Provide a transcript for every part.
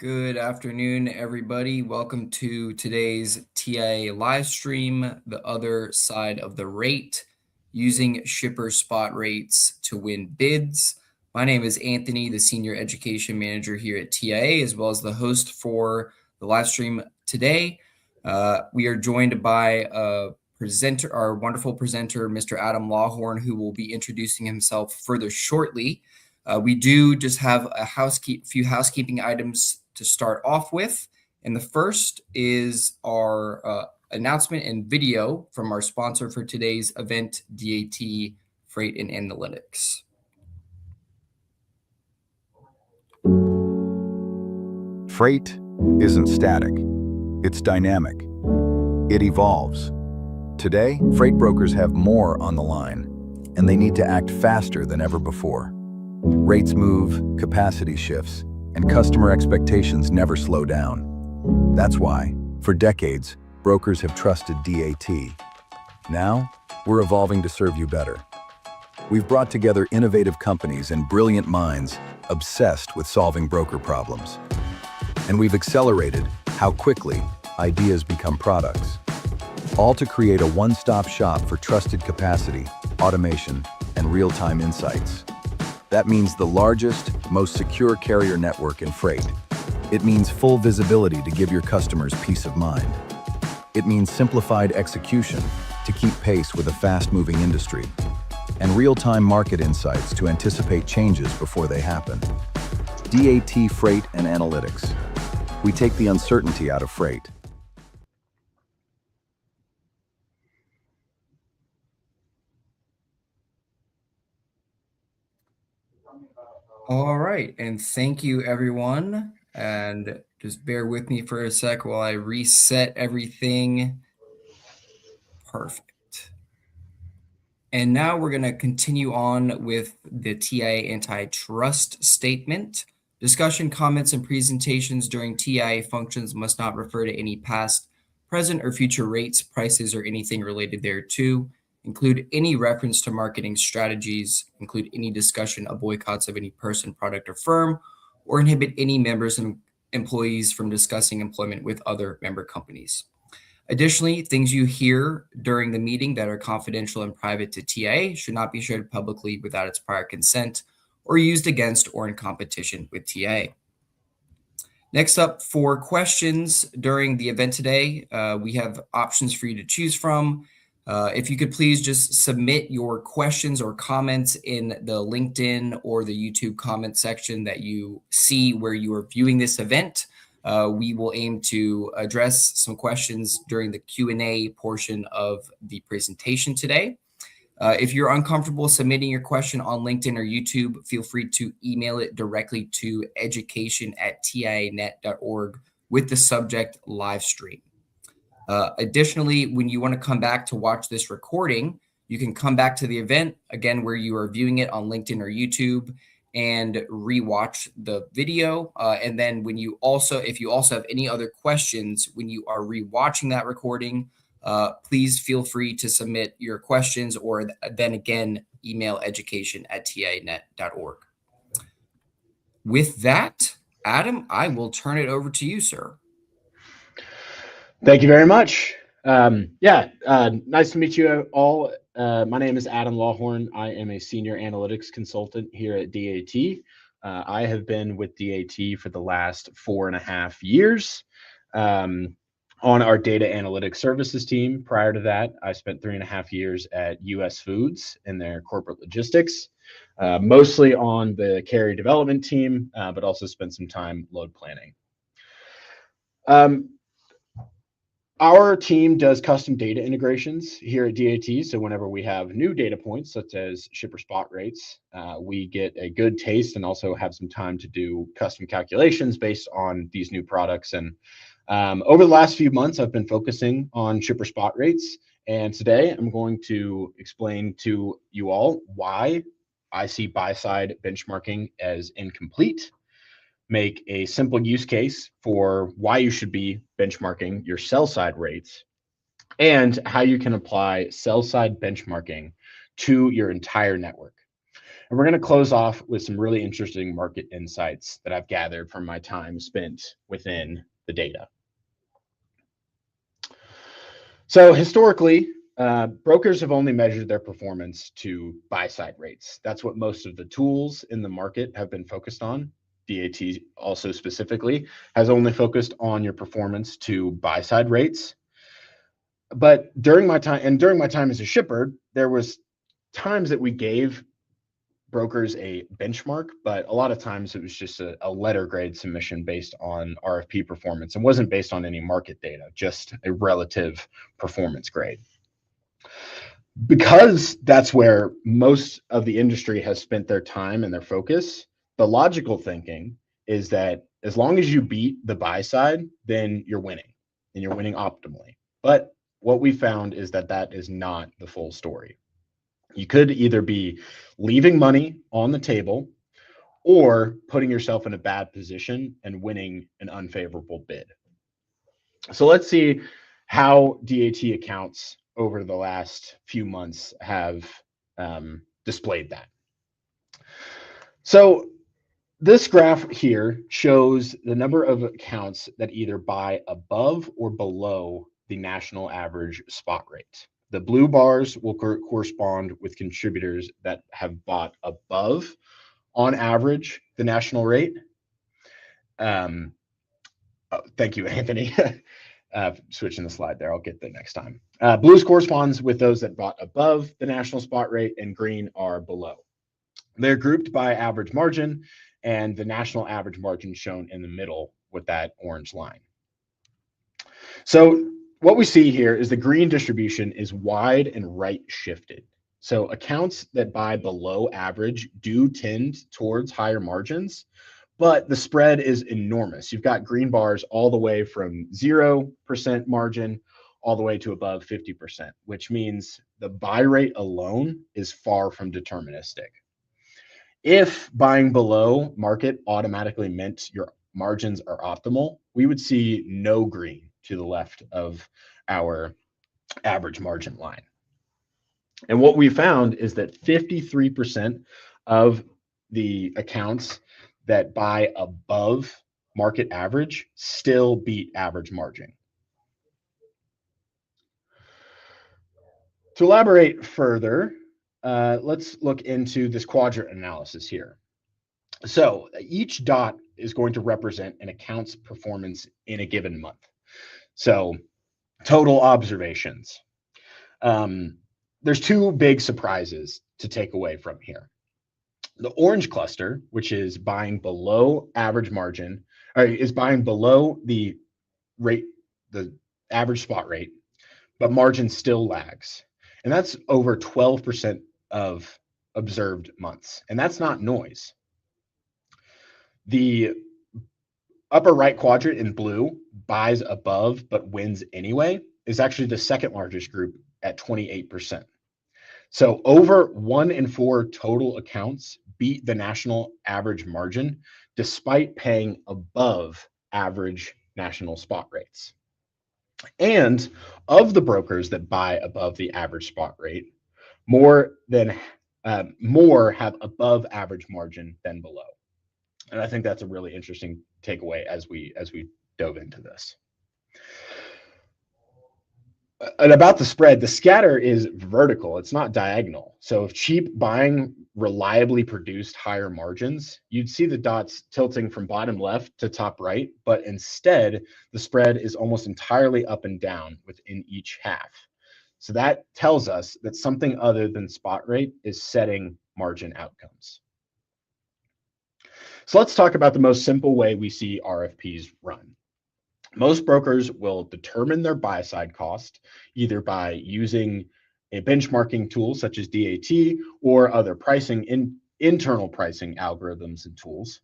Good afternoon, everybody. Welcome to today's TIA live stream, The Other Side of the Rate, using shipper spot rates to win bids. My name is Anthony, the Senior Education Manager here at TIA, as well as the host for the live stream today. We are joined by our wonderful presenter, Mr. Adam Lawhorn, who will be introducing himself further shortly. We do just have a few housekeeping items to start off with. And the first is our announcement and video from our sponsor for today's event, DAT Freight and Analytics. Freight isn't static, it's dynamic. It evolves. Today, freight brokers have more on the line, and they need to act faster than ever before. Rates move, capacity shifts, and customer expectations never slow down. That's why, for decades, brokers have trusted DAT. Now, we're evolving to serve you better. We've brought together innovative companies and brilliant minds obsessed with solving broker problems. And we've accelerated how quickly ideas become products, all to create a one-stop shop for trusted capacity, automation, and real-time insights. That means the largest, most secure carrier network in freight. It means full visibility to give your customers peace of mind. It means simplified execution to keep pace with a fast-moving industry, and real-time market insights to anticipate changes before they happen. DAT Freight and Analytics. We take the uncertainty out of freight. All right, and thank you, everyone. And just bear with me for a sec while I reset everything. Perfect. And now we're going to continue on with the TIA antitrust statement. Discussion, comments, and presentations during TIA functions must not refer to any past, present, or future rates, prices, or anything related thereto. Include any reference to marketing strategies, include any discussion of boycotts of any person, product, or firm, or inhibit any members and employees from discussing employment with other member companies. Additionally, things you hear during the meeting that are confidential and private to TIA should not be shared publicly without its prior consent or used against or in competition with TIA. Next up, for questions during the event today, we have options for you to choose from. If you could please just submit your questions or comments in the LinkedIn or the YouTube comment section that you see where you are viewing this event. We will aim to address some questions during the Q&A portion of the presentation today. If you're uncomfortable submitting your question on LinkedIn or YouTube, feel free to email it directly to education@tianet.org with the subject live stream. Additionally, when you want to come back to watch this recording, you can come back to the event, again, where you are viewing it on LinkedIn or YouTube, and rewatch the video. And then if you also have any other questions when you are rewatching that recording, please feel free to submit your questions or then again, email education@tianet.org. With that, Adam, I will turn it over to you, sir. Thank you very much. Nice to meet you all. My name is Adam Lawhorn. I am a senior analytics consultant here at DAT. I have been with DAT for the last 4.5 years on our data analytics services team. Prior to that, I spent 3.5 years at US Foods in their corporate logistics, mostly on the carrier development team, but also spent some time load planning. Our team does custom data integrations here at DAT. So whenever we have new data points, such as shipper spot rates, we get a good taste and also have some time to do custom calculations based on these new products. And over the last few months, I've been focusing on shipper spot rates. And today I'm going to explain to you all why I see buy-side benchmarking as incomplete, make a simple use case for why you should be benchmarking your sell-side rates, and how you can apply sell-side benchmarking to your entire network. And we're going to close off with some really interesting market insights that I've gathered from my time spent within the data. So historically, brokers have only measured their performance to buy-side rates. That's what most of the tools in the market have been focused on. DAT also specifically has only focused on your performance to buy-side rates. But during my time as a shipper, there was times that we gave brokers a benchmark, but a lot of times it was just a letter grade submission based on RFP performance and wasn't based on any market data, just a relative performance grade. Because that's where most of the industry has spent their time and their focus, the logical thinking is that as long as you beat the buy side, then you're winning and you're winning optimally. But what we found is that that is not the full story. You could either be leaving money on the table or putting yourself in a bad position and winning an unfavorable bid. So let's see how DAT accounts over the last few months have displayed that. So this graph here shows the number of accounts that either buy above or below the national average spot rate. The blue bars will correspond with contributors that have bought above, on average, the national rate. Thank you, Anthony. Switching the slide there. I'll get there next time. Blues corresponds with those that bought above the national spot rate, and green are below. They're grouped by average margin, and the national average margin shown in the middle with that orange line. So what we see here is the green distribution is wide and right shifted. So accounts that buy below average do tend towards higher margins, but the spread is enormous. You've got green bars all the way from 0% margin all the way to above 50%, which means the buy rate alone is far from deterministic. If buying below market automatically meant your margins are optimal, we would see no green to the left of our average margin line. And what we found is that 53% of the accounts that buy above market average still beat average margin. To elaborate further, let's look into this quadrant analysis here. So each dot is going to represent an account's performance in a given month. So total observations. There's two big surprises to take away from here. The orange cluster, which is buying below average margin, or is buying below the rate, the average spot rate, but margin still lags. And that's over 12% of observed months. And that's not noise. The upper right quadrant in blue, buys above but wins anyway, is actually the second largest group at 28%. So over 1 in 4 total accounts beat the national average margin despite paying above average national spot rates. And of the brokers that buy above the average spot rate, more have above average margin than below. And I think that's a really interesting takeaway as we dove into this. And about the spread, the scatter is vertical, it's not diagonal. So if cheap buying reliably produced higher margins, you'd see the dots tilting from bottom left to top right, but instead the spread is almost entirely up and down within each half. So that tells us that something other than spot rate is setting margin outcomes. So let's talk about the most simple way we see RFPs run. Most brokers will determine their buy side cost either by using a benchmarking tool such as DAT or other internal pricing algorithms and tools.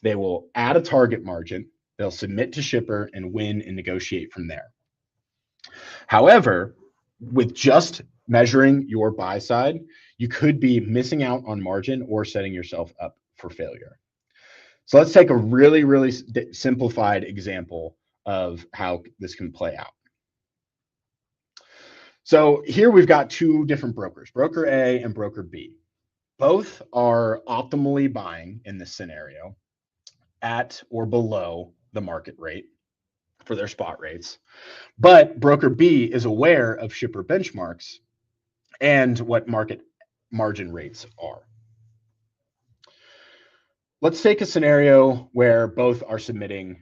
They will add a target margin, they'll submit to shipper and win and negotiate from there. However, with just measuring your buy side, you could be missing out on margin or setting yourself up for failure. So let's take a really, really simplified example of how this can play out. So here we've got two different brokers, broker A and broker B. Both are optimally buying in this scenario at or below the market rate for their spot rates. But broker B is aware of shipper benchmarks and what market margin rates are. Let's take a scenario where both are submitting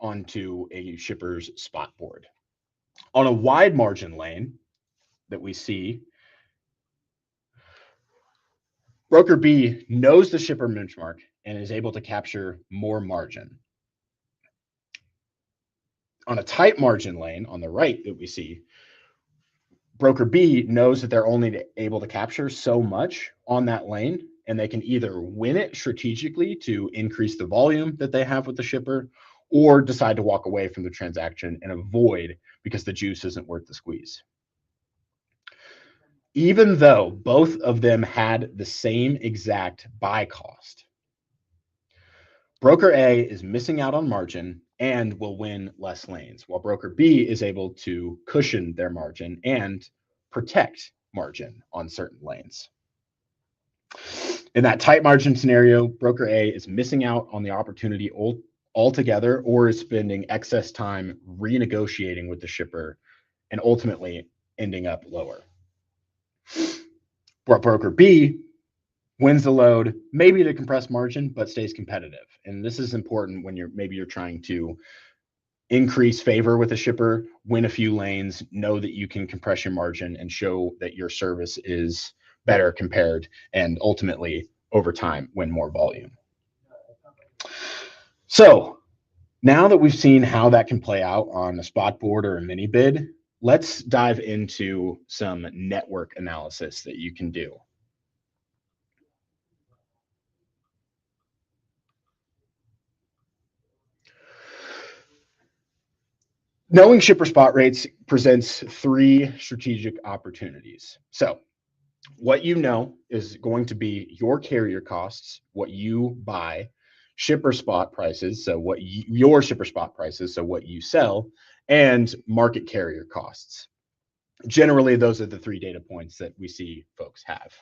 onto a shipper's spot board. On a wide margin lane that we see, broker B knows the shipper benchmark and is able to capture more margin. On a tight margin lane on the right that we see, broker B knows that they're only able to capture so much on that lane, and they can either win it strategically to increase the volume that they have with the shipper, or decide to walk away from the transaction and avoid because the juice isn't worth the squeeze. Even though both of them had the same exact buy cost, broker A is missing out on margin and will win less lanes, while broker B is able to cushion their margin and protect margin on certain lanes. In that tight margin scenario, broker A is missing out on the opportunity altogether, or is spending excess time renegotiating with the shipper and ultimately ending up lower. Broker B wins the load, maybe to compress margin, but stays competitive. And this is important when you're trying to increase favor with a shipper, win a few lanes, know that you can compress your margin and show that your service is better compared, and ultimately over time win more volume. So now that we've seen how that can play out on a spot board or a mini bid, let's dive into some network analysis that you can do. Knowing shipper spot rates presents three strategic opportunities. So what you know is going to be your carrier costs, what you buy, shipper spot prices, so what your shipper spot prices, so what you sell, and market carrier costs. Generally, those are the three data points that we see folks have.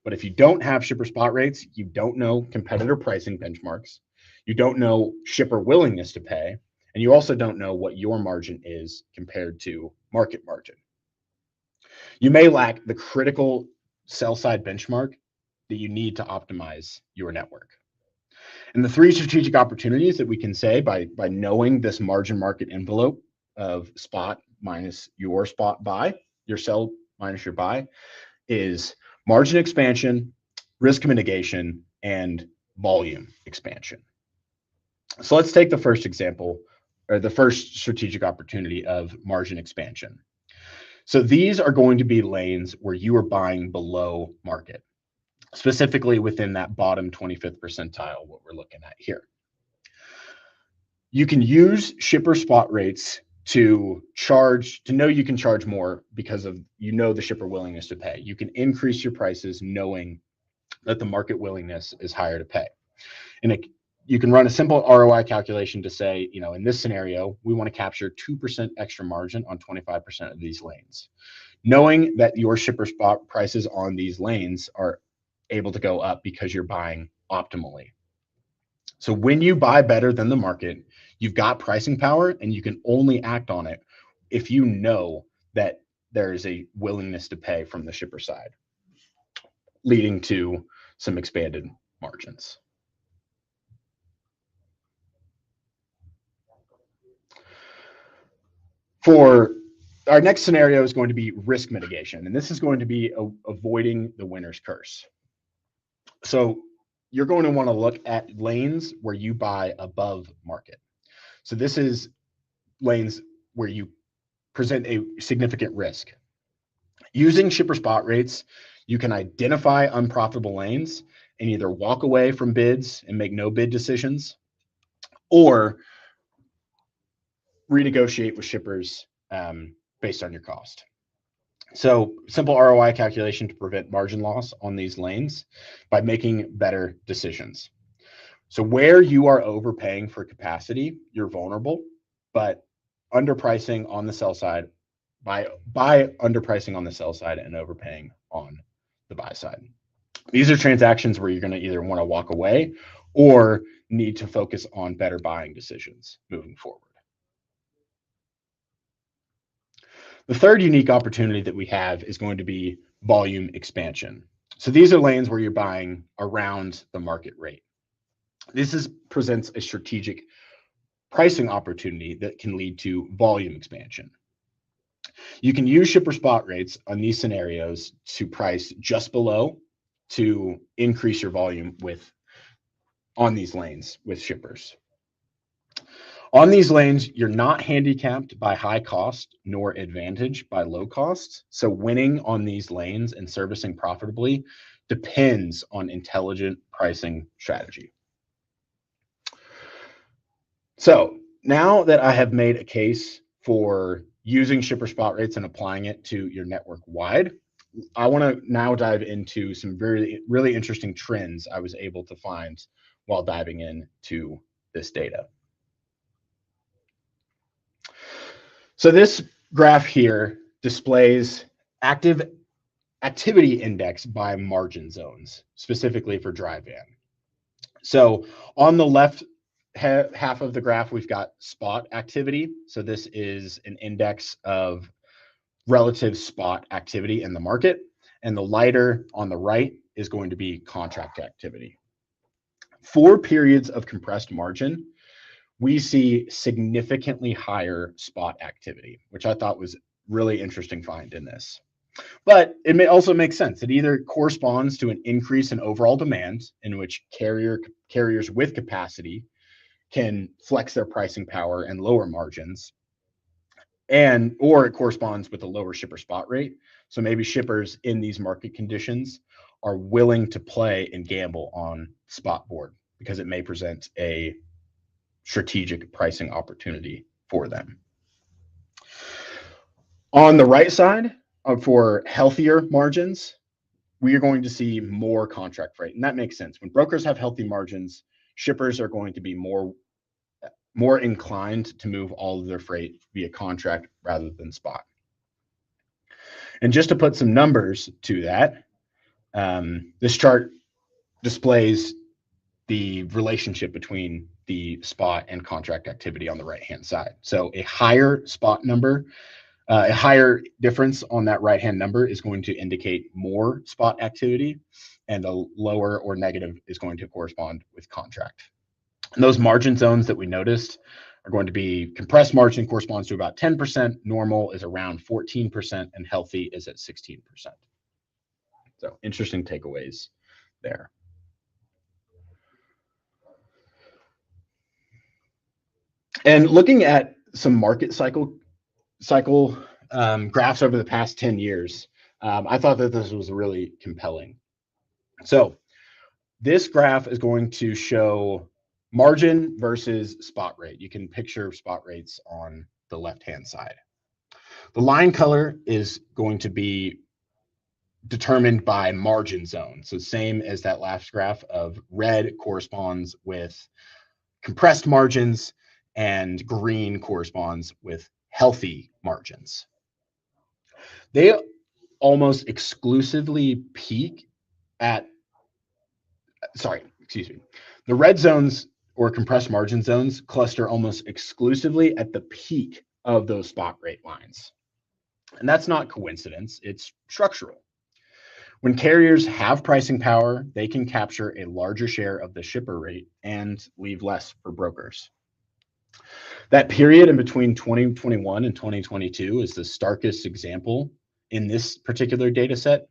But if you don't have shipper spot rates, you don't know competitor pricing benchmarks, you don't know shipper willingness to pay, and you also don't know what your margin is compared to market margin. You may lack the critical sell-side benchmark that you need to optimize your network. And the three strategic opportunities that we can say by knowing this margin market envelope of spot minus your spot buy, your sell minus your buy, is margin expansion, risk mitigation, and volume expansion. So let's take the first example, or the first strategic opportunity of margin expansion. So these are going to be lanes where you are buying below market, specifically within that bottom 25th percentile, what we're looking at here. You can use shipper spot rates to know you can charge more because of, the shipper willingness to pay. You can increase your prices knowing that the market willingness is higher to pay. And you can run a simple ROI calculation to say, in this scenario, we want to capture 2% extra margin on 25% of these lanes. Knowing that your shipper spot prices on these lanes are able to go up because you're buying optimally. So when you buy better than the market, you've got pricing power, and you can only act on it if you know that there is a willingness to pay from the shipper side, leading to some expanded margins. For our next scenario is going to be risk mitigation, and this is going to be avoiding the winner's curse. So you're going to want to look at lanes where you buy above market. So this is lanes where you present a significant risk. Using shipper spot rates, you can identify unprofitable lanes and either walk away from bids and make no bid decisions, or renegotiate with shippers based on your cost. So simple ROI calculation to prevent margin loss on these lanes by making better decisions. So where you are overpaying for capacity, you're vulnerable, but underpricing on the sell side, by underpricing on the sell side and overpaying on the buy side. These are transactions where you're going to either want to walk away or need to focus on better buying decisions moving forward. The third unique opportunity that we have is going to be volume expansion. So these are lanes where you're buying around the market rate. Presents a strategic pricing opportunity that can lead to volume expansion. You can use shipper spot rates on these scenarios to price just below to increase your volume on these lanes with shippers. On these lanes, you're not handicapped by high cost nor advantaged by low cost. So winning on these lanes and servicing profitably depends on intelligent pricing strategy. So now that I have made a case for using shipper spot rates and applying it to your network wide, I want to now dive into some really interesting trends I was able to find while diving into this data. So this graph here displays activity index by margin zones, specifically for dry van. So on the left half of the graph, we've got spot activity. So this is an index of relative spot activity in the market. And the lighter on the right is going to be contract activity. For periods of compressed margin, we see significantly higher spot activity, which I thought was really interesting find in this. But it may also make sense. It either corresponds to an increase in overall demand in which carriers with capacity can flex their pricing power and lower margins, or it corresponds with a lower shipper spot rate. So maybe shippers in these market conditions are willing to play and gamble on spot board because it may present a strategic pricing opportunity for them. On the right side, for healthier margins, we are going to see more contract freight. And that makes sense. When brokers have healthy margins, shippers are going to be more inclined to move all of their freight via contract rather than spot. And just to put some numbers to that, this chart displays the relationship between the spot and contract activity on the right-hand side. So a higher spot number, a higher difference on that right-hand number is going to indicate more spot activity, and a lower or negative is going to correspond with contract. And those margin zones that we noticed are going to be compressed margin corresponds to about 10%, normal is around 14%, and healthy is at 16%. So interesting takeaways there. And looking at some market cycle graphs over the past 10 years, I thought that this was really compelling. So this graph is going to show margin versus spot rate. You can picture spot rates on the left-hand side. The line color is going to be determined by margin zone. So same as that last graph of red corresponds with compressed margins, and green corresponds with healthy margins. They almost exclusively peak at, the red zones or compressed margin zones cluster almost exclusively at the peak of those spot rate lines. And that's not coincidence, it's structural. When carriers have pricing power, they can capture a larger share of the shipper rate and leave less for brokers. That period in between 2021 and 2022 is the starkest example in this particular data set,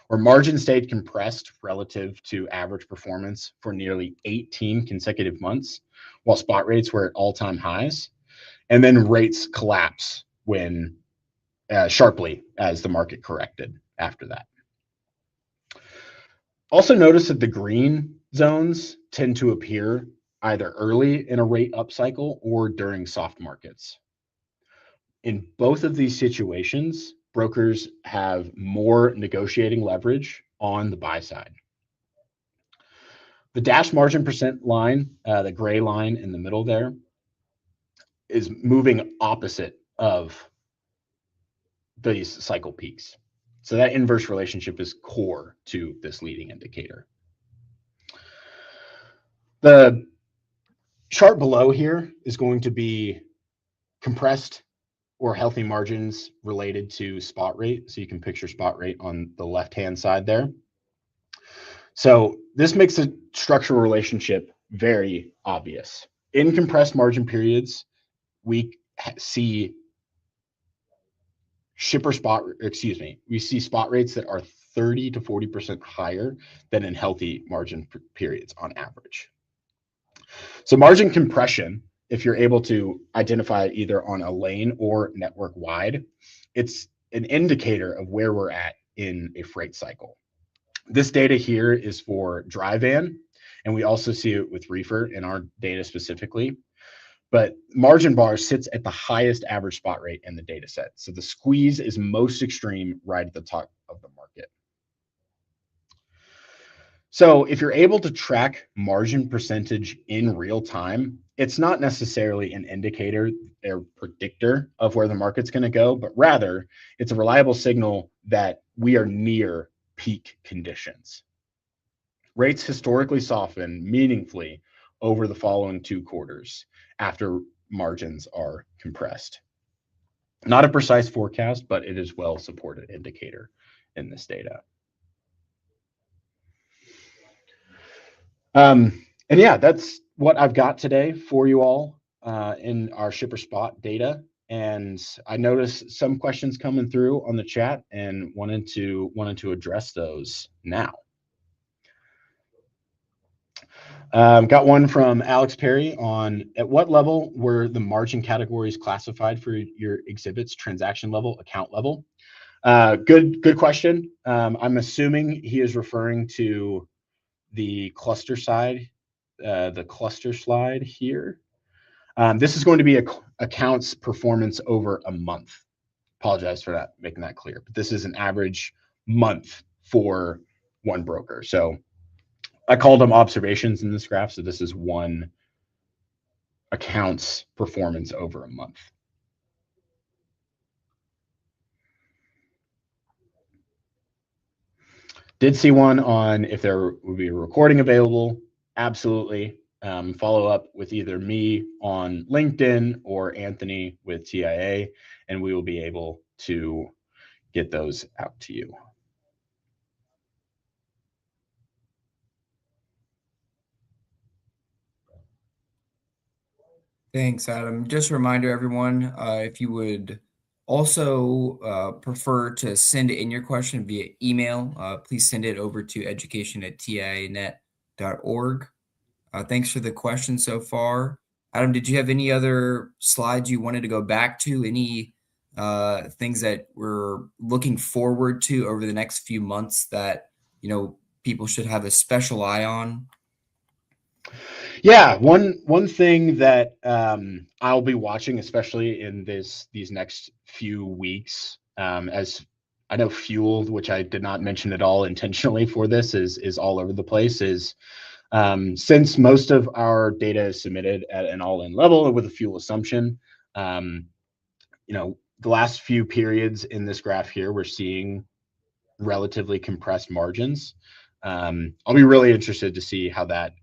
where margin stayed compressed relative to average performance for nearly 18 consecutive months, while spot rates were at all-time highs, and then rates collapse when sharply as the market corrected after that. Also notice that the green zones tend to appear either early in a rate upcycle or during soft markets. In both of these situations, brokers have more negotiating leverage on the buy side. The dash margin percent line, the gray line in the middle there, is moving opposite of these cycle peaks. So that inverse relationship is core to this leading indicator. The chart below here is going to be compressed or healthy margins related to spot rate. So you can picture spot rate on the left-hand side there. So this makes the structural relationship very obvious. In compressed margin periods, we see we see spot rates that are 30 to 40% higher than in healthy margin periods on average. So margin compression, if you're able to identify it either on a lane or network wide, it's an indicator of where we're at in a freight cycle. This data here is for dry van, and we also see it with reefer in our data specifically. But margin bar sits at the highest average spot rate in the data set. So the squeeze is most extreme right at the top of the market. So if you're able to track margin percentage in real time, it's not necessarily an indicator or predictor of where the market's going to go, but rather it's a reliable signal that we are near peak conditions. Rates historically soften meaningfully over the following 2 quarters after margins are compressed. Not a precise forecast, but it is well supported indicator in this data. And yeah, that's what I've got today for you all in our shipper spot data. And I noticed some questions coming through on the chat and wanted to address those now. Got one from Alex Perry on at what level were the margin categories classified for your exhibits, transaction level, account level? Good question. I'm assuming he is referring to the cluster side, the cluster slide here. This is going to be accounts performance over a month. Apologize for that, making that clear, but this is an average month for one broker. So I called them observations in this graph. So this is one account's performance over a month. Did see one on if there would be a recording available. Absolutely. Follow up with either me on LinkedIn or Anthony with TIA, and we will be able to get those out to you. Thanks, Adam. Just a reminder, everyone, if you would also prefer to send in your question via email, please send it over to education@tianet.org. Thanks for the question so far. Adam, did you have any other slides you wanted to go back to? Any things that we're looking forward to over the next few months that, people should have a special eye on? Yeah, one thing that I'll be watching, especially in these next few weeks, as I know fuel, which I did not mention at all intentionally for this, is all over the place. Is since most of our data is submitted at an all-in level with a fuel assumption, the last few periods in this graph here, we're seeing relatively compressed margins. I'll be really interested to see how that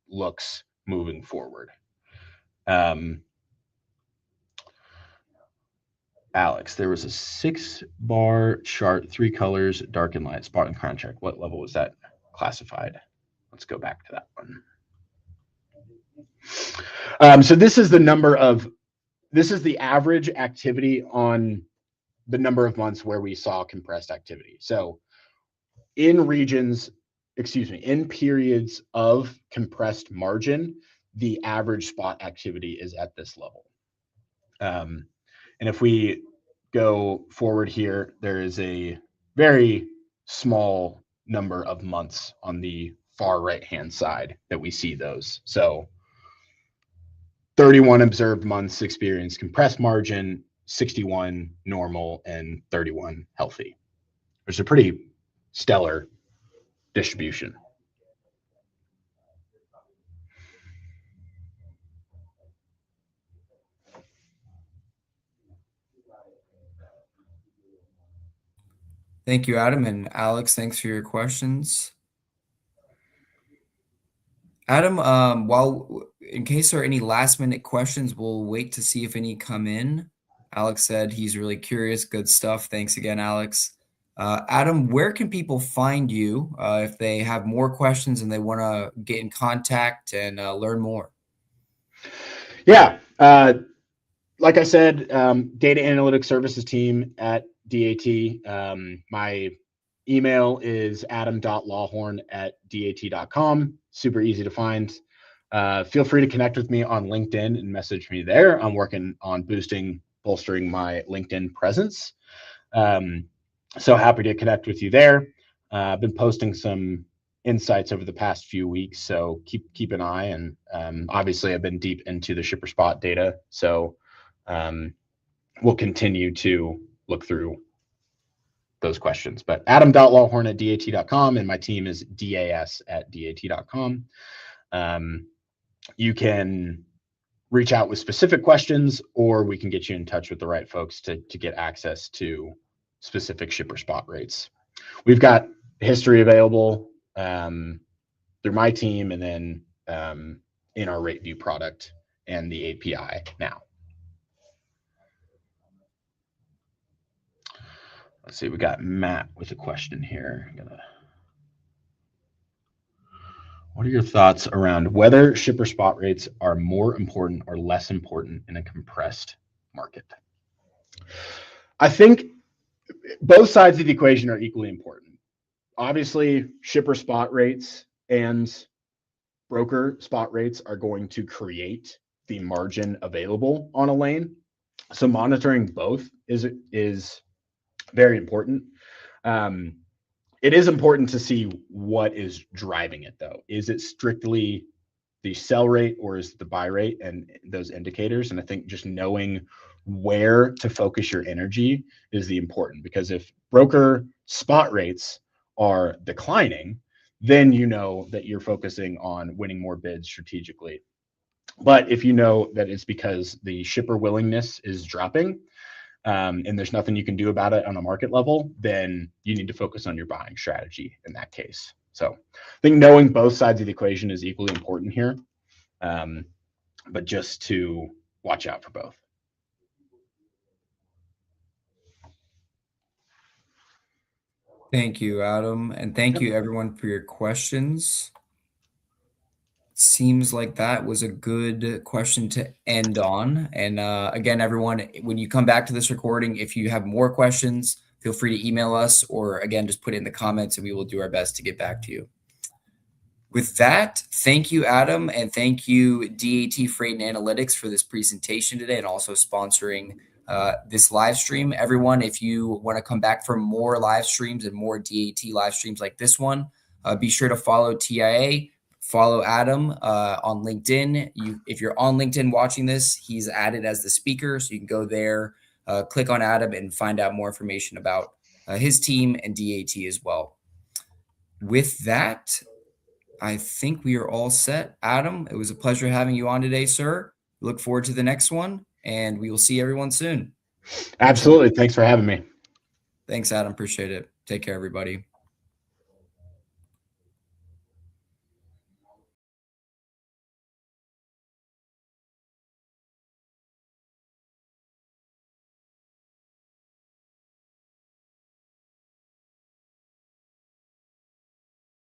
looks moving forward. Alex, there was a 6-bar chart, 3 colors, dark and light, spot and contract. What level was that classified? Let's go back to that one. So this is the average activity on the number of months where we saw compressed activity. So in periods of compressed margin, the average spot activity is at this level. And if we go forward here, there is a very small number of months on the far right-hand side that we see those. So 31 observed months experienced compressed margin, 61 normal, and 31 healthy. There's a pretty stellar distribution. Thank you, Adam. And Alex, thanks for your questions. Adam, in case there are any last minute questions, we'll wait to see if any come in. Alex said he's really curious. Good stuff. Thanks again, Alex. Adam, where can people find you if they have more questions and they want to get in contact and learn more? Yeah. Like I said, data analytics services team at DAT. My email is adam.lawhorn@dat.com. Super easy to find. Feel free to connect with me on LinkedIn and message me there. I'm working on bolstering my LinkedIn presence. So happy to connect with you there. I've been posting some insights over the past few weeks, so keep an eye. And obviously, I've been deep into the ShipperSpot data, so we'll continue to look through those questions. But adam.lawhorn@dat.com, and my team is das@dat.com. You can reach out with specific questions, or we can get you in touch with the right folks to get access to specific ShipperSpot rates. We've got history available through my team, and then in our RateView product and the API now. Let's see, we got Matt with a question here. What are your thoughts around whether ShipperSpot rates are more important or less important in a compressed market? I think both sides of the equation are equally important. Obviously, shipper spot rates and broker spot rates are going to create the margin available on a lane. So monitoring both is very important. It is important to see what is driving it, though. Is it strictly the sell rate or is it the buy rate and those indicators? And I think just knowing where to focus your energy is the important, because if broker spot rates are declining, then you know that you're focusing on winning more bids strategically. But if you know that it's because the shipper willingness is dropping, and there's nothing you can do about it on a market level, then you need to focus on your buying strategy in that case. So I think knowing both sides of the equation is equally important here, but just to watch out for both. Thank you, Adam. And thank you, everyone, for your questions. Seems like that was a good question to end on. And again, everyone, when you come back to this recording, if you have more questions, feel free to email us, or again, just put it in the comments and we will do our best to get back to you. With that, thank you, Adam, and thank you, DAT Freight and Analytics, for this presentation today and also sponsoring this live stream. Everyone, if you want to come back for more live streams and more DAT live streams like this one, be sure to follow TIA. Follow Adam on LinkedIn. If you're on LinkedIn watching this, he's added as the speaker, so you can go there, click on Adam, and find out more information about his team and DAT as well. With that, I think we are all set. Adam, it was a pleasure having you on today, sir. Look forward to the next one, and we will see everyone soon. Absolutely. Thanks for having me. Thanks, Adam. Appreciate it. Take care, everybody.